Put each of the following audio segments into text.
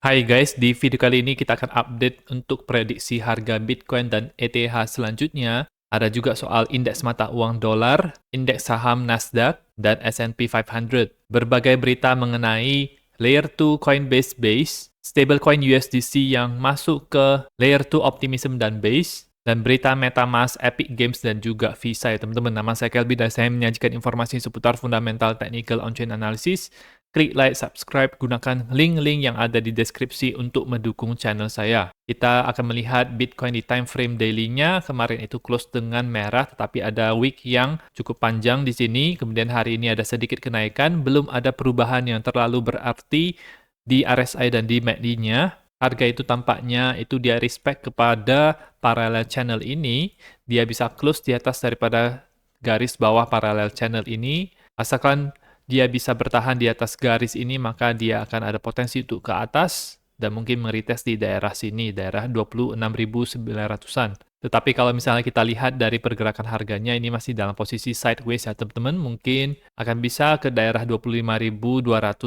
Hai guys, di video kali ini kita akan update untuk prediksi harga Bitcoin dan ETH selanjutnya. Ada juga soal indeks mata uang dolar, indeks saham Nasdaq, dan S&P 500. Berbagai berita mengenai Layer 2 Coinbase Base, stablecoin USDC yang masuk ke Layer 2 Optimism dan Base, dan berita MetaMask, Epic Games, dan juga Visa ya teman-teman. Nama saya Kelby dan saya menyajikan informasi seputar fundamental technical on-chain analysis. Klik like, subscribe, gunakan link-link yang ada di deskripsi untuk mendukung channel saya. Kita akan melihat Bitcoin di time frame daily-nya. Kemarin itu close dengan merah, tetapi ada wick yang cukup panjang di sini. Kemudian hari ini ada sedikit kenaikan. Belum ada perubahan yang terlalu berarti di RSI dan di MACD-nya. Harga itu tampaknya itu dia respect kepada parallel channel ini. Dia bisa close di atas daripada garis bawah parallel channel ini. Asalkan dia bisa bertahan di atas garis ini, maka dia akan ada potensi untuk ke atas dan mungkin meretest di daerah sini, daerah 26.900-an. Tetapi kalau misalnya kita lihat dari pergerakan harganya, ini masih dalam posisi sideways ya teman-teman, mungkin akan bisa ke daerah 25.200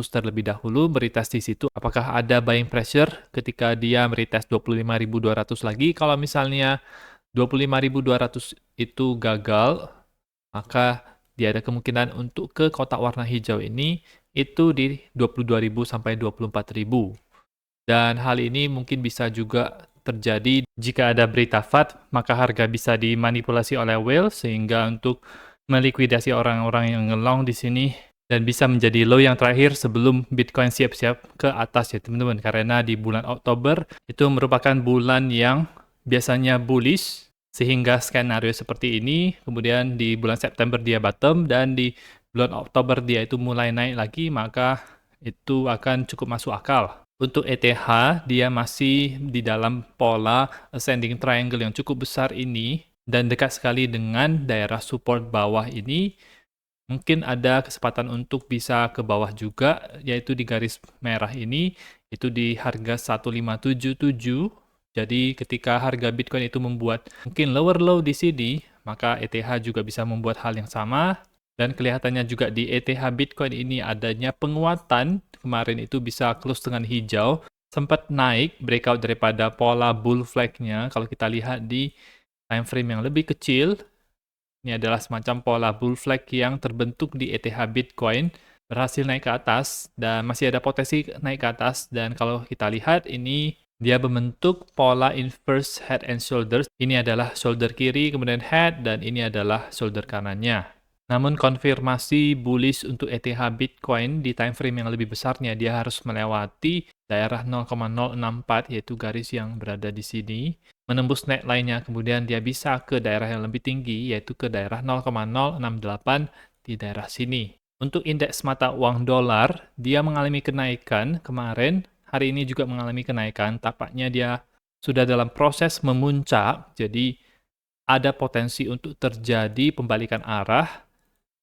terlebih dahulu, meretest di situ. Apakah ada buying pressure ketika dia meretest 25.200 lagi? Kalau misalnya 25.200 itu gagal, maka dia ada kemungkinan untuk ke kotak warna hijau ini itu di 22.000 sampai 24.000. Dan hal ini mungkin bisa juga terjadi jika ada berita FUD, maka harga bisa dimanipulasi oleh whale sehingga untuk melikuidasi orang-orang yang ngelong di sini dan bisa menjadi low yang terakhir sebelum Bitcoin siap-siap ke atas ya teman-teman. Karena di bulan Oktober itu merupakan bulan yang biasanya bullish, sehingga skenario seperti ini, kemudian di bulan September dia bottom, dan di bulan Oktober dia itu mulai naik lagi, maka itu akan cukup masuk akal. Untuk ETH, dia masih di dalam pola ascending triangle yang cukup besar ini, dan dekat sekali dengan daerah support bawah ini. Mungkin ada kesempatan untuk bisa ke bawah juga, yaitu di garis merah ini, itu di harga 1577. Jadi ketika harga Bitcoin itu membuat mungkin lower low di sini, maka ETH juga bisa membuat hal yang sama. Dan kelihatannya juga di ETH Bitcoin ini adanya penguatan. Kemarin itu bisa close dengan hijau. Sempat naik breakout daripada pola bull flag-nya. Kalau kita lihat di time frame yang lebih kecil, ini adalah semacam pola bull flag yang terbentuk di ETH Bitcoin. Berhasil naik ke atas dan masih ada potensi naik ke atas. Dan kalau kita lihat ini dia membentuk pola inverse head and shoulders. Ini adalah shoulder kiri, kemudian head, dan ini adalah shoulder kanannya. Namun konfirmasi bullish untuk ETH Bitcoin di time frame yang lebih besarnya, dia harus melewati daerah 0,064, yaitu garis yang berada di sini. Menembus neckline-nya, kemudian dia bisa ke daerah yang lebih tinggi, yaitu ke daerah 0,068 di daerah sini. Untuk indeks mata uang dolar, dia mengalami kenaikan kemarin, hari ini juga mengalami kenaikan. Tampaknya dia sudah dalam proses memuncak, jadi ada potensi untuk terjadi pembalikan arah.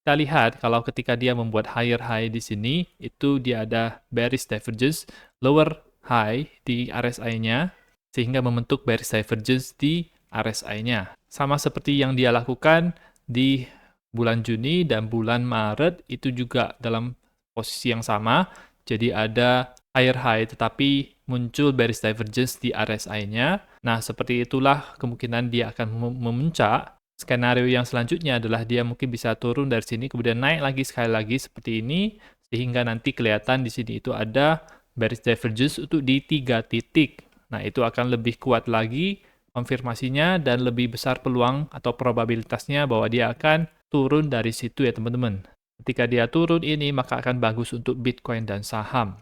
Kita lihat kalau ketika dia membuat higher high di sini, itu dia ada bearish divergence, lower high di RSI-nya, sehingga membentuk bearish divergence di RSI-nya. Sama seperti yang dia lakukan di bulan Juni dan bulan Maret, itu juga dalam posisi yang sama. Jadi ada higher high, tetapi muncul bearish divergence di RSI-nya. Nah, seperti itulah kemungkinan dia akan memuncak. Skenario yang selanjutnya adalah dia mungkin bisa turun dari sini, kemudian naik lagi sekali lagi seperti ini, sehingga nanti kelihatan di sini itu ada bearish divergence untuk di 3 titik. Nah, itu akan lebih kuat lagi konfirmasinya dan lebih besar peluang atau probabilitasnya bahwa dia akan turun dari situ ya teman-teman. Ketika dia turun ini, maka akan bagus untuk Bitcoin dan saham.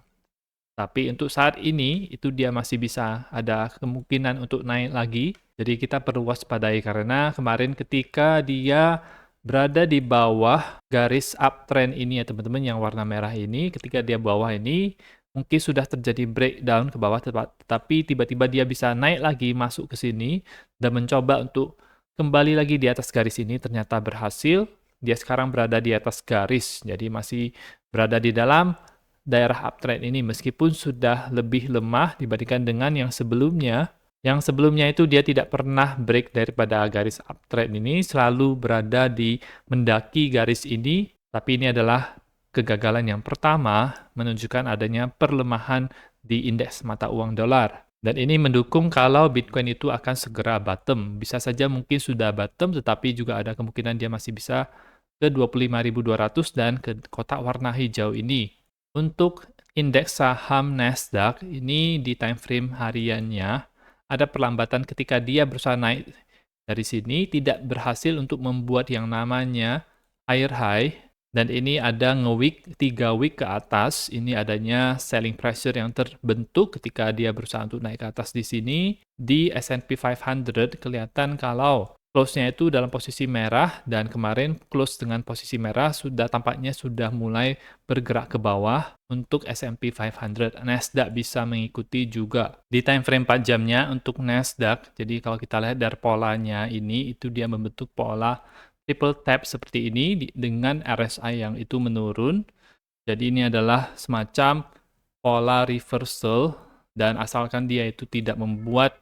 Tapi untuk saat ini, itu dia masih bisa ada kemungkinan untuk naik lagi. Jadi kita perlu waspadai karena kemarin ketika dia berada di bawah garis uptrend ini ya teman-teman, yang warna merah ini, ketika dia bawah ini, mungkin sudah terjadi breakdown ke bawah, tetapi tiba-tiba dia bisa naik lagi masuk ke sini dan mencoba untuk kembali lagi di atas garis ini, ternyata berhasil. Dia sekarang berada di atas garis, jadi masih berada di dalam daerah uptrend ini meskipun sudah lebih lemah dibandingkan dengan yang sebelumnya. Yang sebelumnya itu dia tidak pernah break daripada garis uptrend ini, selalu berada di mendaki garis ini, tapi ini adalah kegagalan yang pertama menunjukkan adanya perlemahan di indeks mata uang dolar. Dan ini mendukung kalau Bitcoin itu akan segera bottom. Bisa saja mungkin sudah bottom, tetapi juga ada kemungkinan dia masih bisa ke 25.200 dan ke kotak warna hijau ini. Untuk indeks saham Nasdaq, ini di time frame hariannya ada perlambatan ketika dia berusaha naik dari sini, tidak berhasil untuk membuat yang namanya higher high, dan ini ada nge-wick 3 wick ke atas. Ini adanya selling pressure yang terbentuk ketika dia berusaha untuk naik ke atas di sini. Di S&P 500 kelihatan kalau close-nya itu dalam posisi merah, dan kemarin close dengan posisi merah tampaknya sudah mulai bergerak ke bawah untuk S&P 500. Nasdaq bisa mengikuti juga. Di time frame 4 jamnya untuk Nasdaq, jadi kalau kita lihat dari polanya ini, itu dia membentuk pola triple tap seperti ini dengan RSI yang itu menurun. Jadi ini adalah semacam pola reversal, dan asalkan dia itu tidak membuat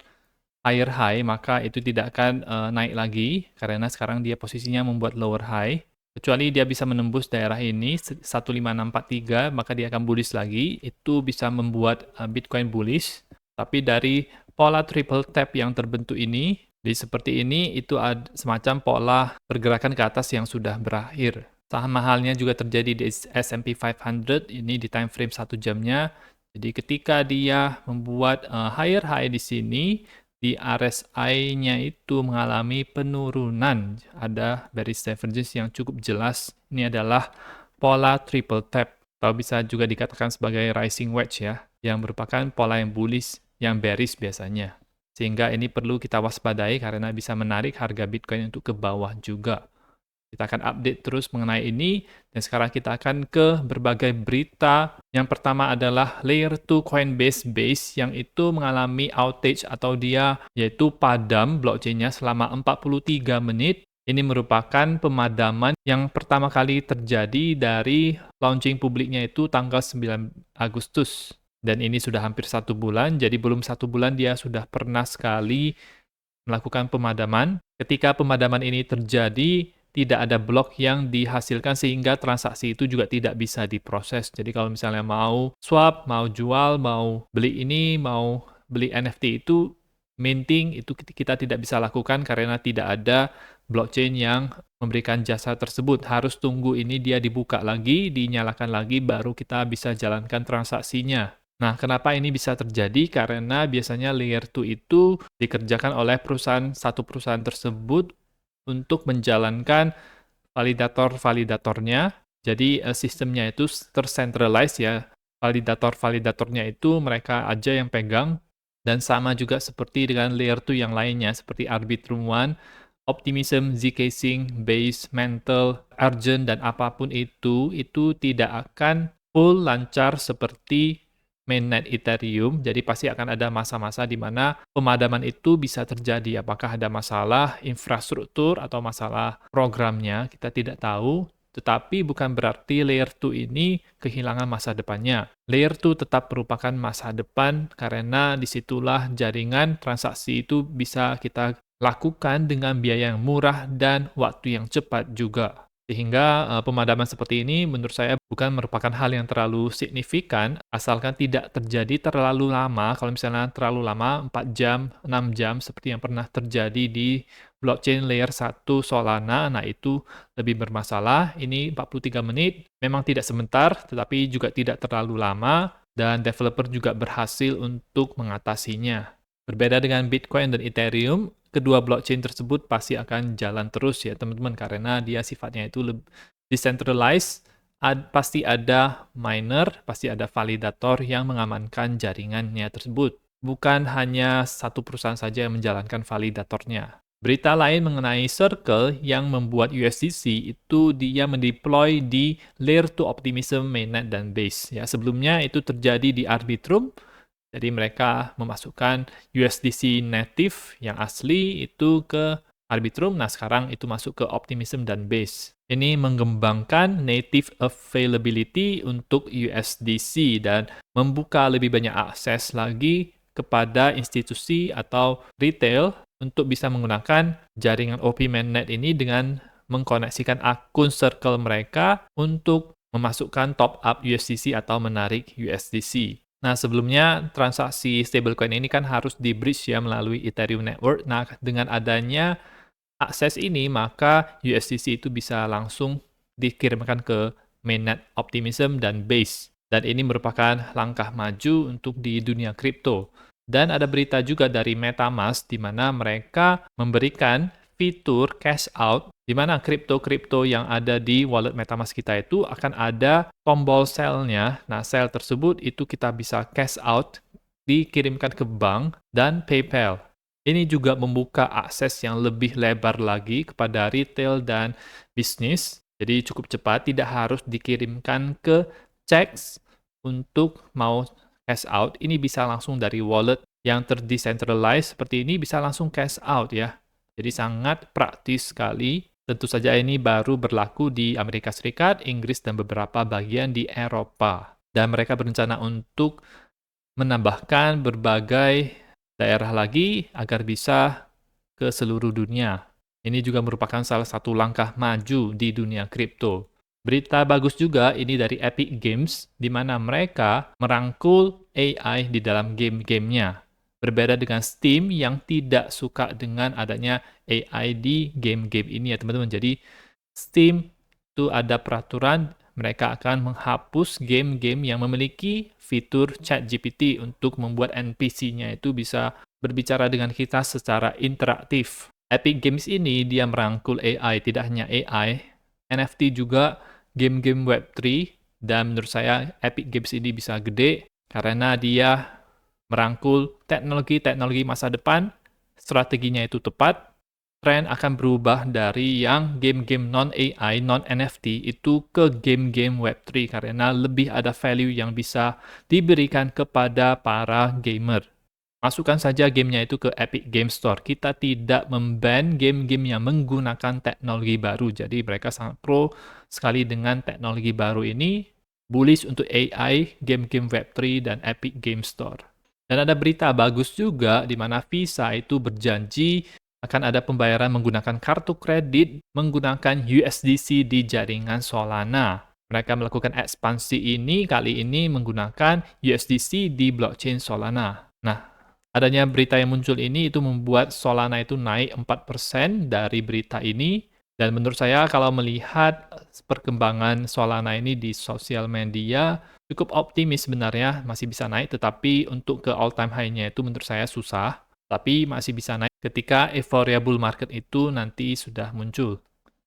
higher high, maka itu tidak akan naik lagi, karena sekarang dia posisinya membuat lower high. Kecuali dia bisa menembus daerah ini 15643, maka dia akan bullish lagi. Itu bisa membuat Bitcoin bullish. Tapi dari pola triple tap yang terbentuk ini, di seperti ini, itu ada semacam pola pergerakan ke atas yang sudah berakhir. Sama halnya juga terjadi di S&P 500, ini di time frame 1 jamnya. Jadi ketika dia membuat higher high di sini, di RSI-nya itu mengalami penurunan. Ada bearish divergence yang cukup jelas. Ini adalah pola triple tap, atau bisa juga dikatakan sebagai rising wedge ya, yang merupakan pola yang bullish, yang bearish biasanya. Sehingga ini perlu kita waspadai karena bisa menarik harga Bitcoin untuk ke bawah juga. Kita akan update terus mengenai ini, dan sekarang kita akan ke berbagai berita. Yang pertama adalah Layer 2 Coinbase Base yang itu mengalami outage atau dia yaitu padam blockchain-nya selama 43 menit. Ini merupakan pemadaman yang pertama kali terjadi dari launching publiknya itu tanggal 9 Agustus. Dan ini sudah hampir 1 bulan, jadi belum 1 bulan dia sudah pernah sekali melakukan pemadaman. Ketika pemadaman ini terjadi, tidak ada blok yang dihasilkan sehingga transaksi itu juga tidak bisa diproses. Jadi kalau misalnya mau swap, mau jual, mau beli ini, mau beli NFT itu, minting itu kita tidak bisa lakukan karena tidak ada blockchain yang memberikan jasa tersebut. Harus tunggu ini dia dibuka lagi, dinyalakan lagi, baru kita bisa jalankan transaksinya. Nah, kenapa ini bisa terjadi? Karena biasanya layer 2 itu dikerjakan oleh satu perusahaan tersebut untuk menjalankan validator-validatornya. Jadi sistemnya itu tercentralized ya. Validator-validatornya itu mereka aja yang pegang, dan sama juga seperti dengan layer 2 yang lainnya seperti Arbitrum One, Optimism, Zcasing, Base, Mantle, Argent, dan apapun itu tidak akan full lancar seperti mainnet Ethereum. Jadi pasti akan ada masa-masa di mana pemadaman itu bisa terjadi. Apakah ada masalah infrastruktur atau masalah programnya, kita tidak tahu. Tetapi bukan berarti layer 2 ini kehilangan masa depannya. Layer 2 tetap merupakan masa depan karena disitulah jaringan transaksi itu bisa kita lakukan dengan biaya yang murah dan waktu yang cepat juga. Sehingga pemadaman seperti ini menurut saya bukan merupakan hal yang terlalu signifikan, asalkan tidak terjadi terlalu lama. Kalau misalnya terlalu lama, 4 jam, 6 jam, seperti yang pernah terjadi di blockchain layer 1 Solana, nah itu lebih bermasalah. Ini 43 menit, memang tidak sebentar, tetapi juga tidak terlalu lama, dan developer juga berhasil untuk mengatasinya. Berbeda dengan Bitcoin dan Ethereum, kedua blockchain tersebut pasti akan jalan terus ya teman-teman, karena dia sifatnya itu decentralized, pasti ada miner, pasti ada validator yang mengamankan jaringannya tersebut. Bukan hanya satu perusahaan saja yang menjalankan validatornya. Berita lain mengenai Circle yang membuat USDC itu dia mendeploy di Layer 2 Optimism, Mainnet, dan Base. Ya, sebelumnya itu terjadi di Arbitrum. Jadi mereka memasukkan USDC native yang asli itu ke Arbitrum. Nah, sekarang itu masuk ke Optimism dan Base. Ini mengembangkan native availability untuk USDC dan membuka lebih banyak akses lagi kepada institusi atau retail untuk bisa menggunakan jaringan OP Mainnet ini dengan mengkoneksikan akun Circle mereka untuk memasukkan top up USDC atau menarik USDC. Nah, sebelumnya transaksi stablecoin ini kan harus di-bridge ya melalui Ethereum network. Nah, dengan adanya akses ini, maka USDC itu bisa langsung dikirimkan ke mainnet Optimism dan Base. Dan ini merupakan langkah maju untuk di dunia kripto. Dan ada berita juga dari MetaMask di mana mereka memberikan fitur cash out di mana kripto-kripto yang ada di wallet MetaMask kita itu akan ada tombol sell-nya. Nah, sell tersebut itu kita bisa cash out, dikirimkan ke bank dan PayPal. Ini juga membuka akses yang lebih lebar lagi kepada retail dan bisnis. Jadi cukup cepat, tidak harus dikirimkan ke checks untuk mau cash out. Ini bisa langsung dari wallet yang terdecentralized seperti ini bisa langsung cash out ya. Jadi sangat praktis sekali. Tentu saja ini baru berlaku di Amerika Serikat, Inggris, dan beberapa bagian di Eropa. Dan mereka berencana untuk menambahkan berbagai daerah lagi agar bisa ke seluruh dunia. Ini juga merupakan salah satu langkah maju di dunia kripto. Berita bagus juga ini dari Epic Games, di mana mereka merangkul AI di dalam game-gamenya. Berbeda dengan Steam yang tidak suka dengan adanya AI di game-game ini ya teman-teman. Jadi Steam itu ada peraturan mereka akan menghapus game-game yang memiliki fitur ChatGPT untuk membuat NPC-nya itu bisa berbicara dengan kita secara interaktif. Epic Games ini dia merangkul AI, tidak hanya AI, NFT juga, game-game Web3, dan menurut saya Epic Games ini bisa gede karena dia merangkul teknologi-teknologi masa depan, strateginya itu tepat, tren akan berubah dari yang game-game non-AI, non-NFT itu ke game-game Web3 karena lebih ada value yang bisa diberikan kepada para gamer. Masukkan saja gamenya itu ke Epic Game Store. Kita tidak memban game-game yang menggunakan teknologi baru. Jadi mereka sangat pro sekali dengan teknologi baru ini. Bullish untuk AI, game-game Web3, dan Epic Game Store. Dan ada berita bagus juga di mana Visa itu berjanji akan ada pembayaran menggunakan kartu kredit menggunakan USDC di jaringan Solana. Mereka melakukan ekspansi ini kali ini menggunakan USDC di blockchain Solana. Nah, adanya berita yang muncul ini itu membuat Solana itu naik 4% dari berita ini. Dan menurut saya kalau melihat perkembangan Solana ini di sosial media, cukup optimis sebenarnya masih bisa naik, tetapi untuk ke all time high-nya itu menurut saya susah. Tapi masih bisa naik ketika euforia bull market itu nanti sudah muncul.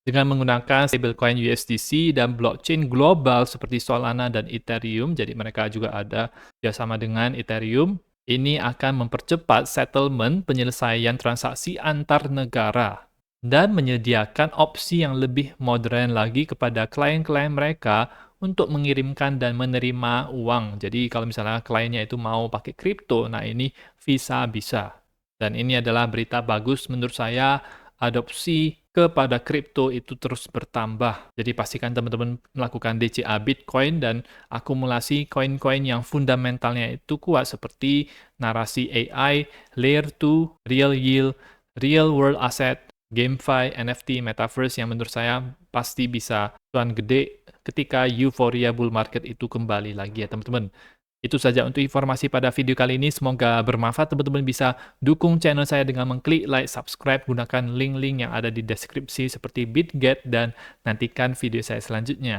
Dengan menggunakan stablecoin USDC dan blockchain global seperti Solana dan Ethereum, jadi mereka juga ada kerjasama dengan Ethereum, ini akan mempercepat settlement penyelesaian transaksi antar negara dan menyediakan opsi yang lebih modern lagi kepada klien-klien mereka untuk mengirimkan dan menerima uang. Jadi kalau misalnya kliennya itu mau pakai kripto, nah ini Visa bisa. Dan ini adalah berita bagus menurut saya, adopsi kepada kripto itu terus bertambah. Jadi pastikan teman-teman melakukan DCA Bitcoin dan akumulasi koin-koin yang fundamentalnya itu kuat seperti narasi AI, Layer 2, Real Yield, Real World Asset, GameFi, NFT, Metaverse yang menurut saya pasti bisa cuan gede ketika euforia bull market itu kembali lagi ya teman-teman. Itu saja untuk informasi pada video kali ini. Semoga bermanfaat. Teman-teman bisa dukung channel saya dengan mengklik like, subscribe, gunakan link-link yang ada di deskripsi seperti Bitget, dan nantikan video saya selanjutnya.